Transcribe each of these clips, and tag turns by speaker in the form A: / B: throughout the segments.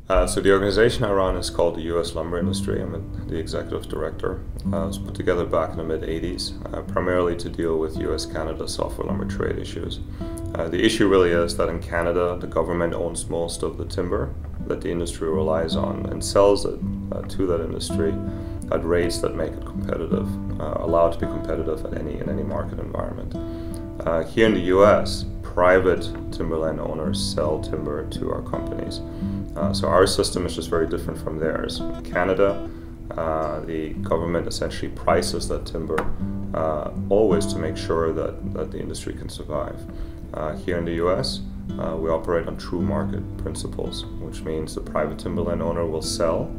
A: So the organization I run is called the U.S. Lumber Industry. I'm the executive director. It was put together back in the mid-80s, primarily to deal with U.S.-Canada softwood lumber trade issues. The issue really is that in Canada, the government owns most of the timber that the industry relies on and sells it to that industry at rates that make it competitive, allowed to be competitive in any market environment. Here in the U.S., private timberland owners sell timber to our companies. So our system is just very different from theirs. In Canada, the government essentially prices that timber always to make sure that the industry can survive. Here in the US, we operate on true market principles, which means the private timberland owner will sell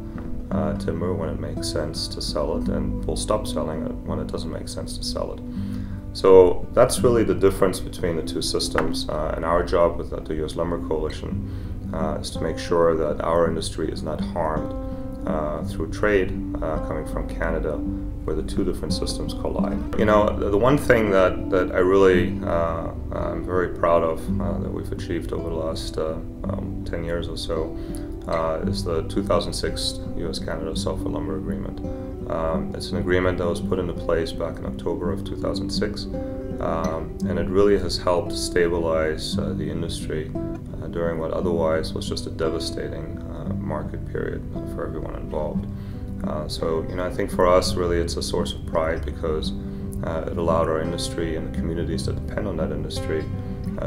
A: timber when it makes sense to sell it and will stop selling it when it doesn't make sense to sell it. So that's really the difference between the two systems, and our job with the US Lumber Coalition is to make sure that our industry is not harmed through trade coming from Canada, where the two different systems collide. You know, the one thing that I really am very proud of that we've achieved over the last 10 years or so is the 2006 US-Canada Softwood Lumber Agreement. It's an agreement that was put into place back in October of 2006, and it really has helped stabilize the industry during what otherwise was just a devastating market period for everyone involved. So, you know, I think for us, really, it's a source of pride because it allowed our industry and the communities that depend on that industry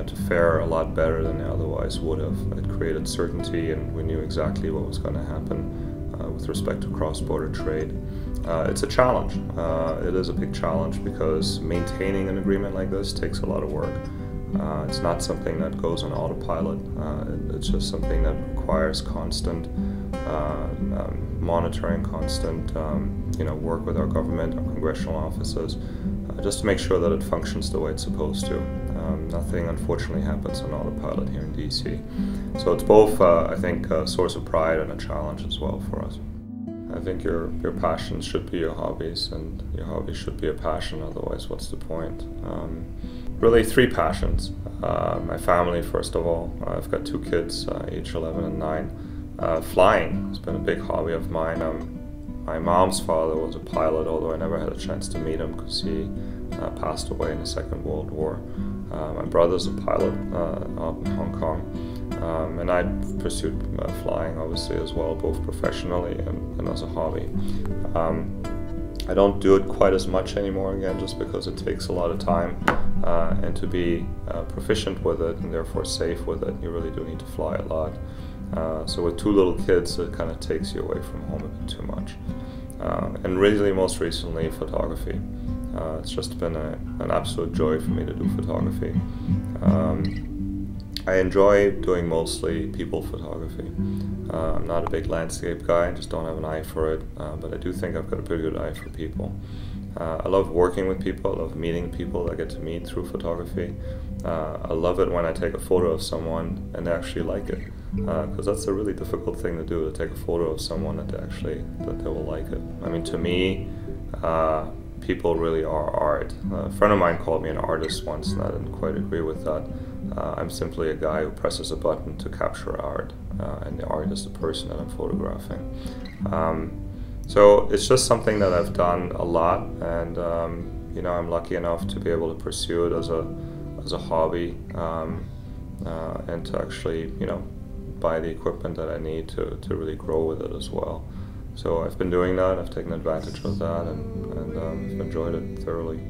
A: to fare a lot better than they otherwise would have. It created certainty, and we knew exactly what was going to happen with respect to cross-border trade. It's a challenge. It is a big challenge because maintaining an agreement like this takes a lot of work. It's not something that goes on autopilot. It's just something that requires constant monitoring, constant work with our government, our congressional offices, just to make sure that it functions the way it's supposed to. Nothing, unfortunately, happens on autopilot here in DC. So it's both, I think, a source of pride and a challenge as well for us. I think your passions should be your hobbies, and your hobbies should be a passion, otherwise what's the point? Really three passions. My family, first of all. I've got two kids, age 11 and 9. Flying has been a big hobby of mine. My mom's father was a pilot, although I never had a chance to meet him because he passed away in the Second World War. My brother's a pilot out in Hong Kong, and I pursued flying obviously as well, both professionally and as a hobby. I don't do it quite as much anymore, again, just because it takes a lot of time, and to be proficient with it and therefore safe with it, you really do need to fly a lot. So with two little kids, it kind of takes you away from home a bit too much. And really, most recently, photography. It's just been an absolute joy for me to do photography. I enjoy doing mostly people photography. I'm not a big landscape guy, I just don't have an eye for it, but I do think I've got a pretty good eye for people. I love working with people, I love meeting people I get to meet through photography. I love it when I take a photo of someone and they actually like it, because that's a really difficult thing to do, to take a photo of someone that they will like it. I mean, to me, people really are art. A friend of mine called me an artist once, and I didn't quite agree with that. I'm simply a guy who presses a button to capture art, and the art is the person that I'm photographing. So it's just something that I've done a lot, and I'm lucky enough to be able to pursue it as a hobby, and to actually buy the equipment that I need to really grow with it as well. So I've been doing that, I've taken advantage of that, and I've enjoyed it thoroughly.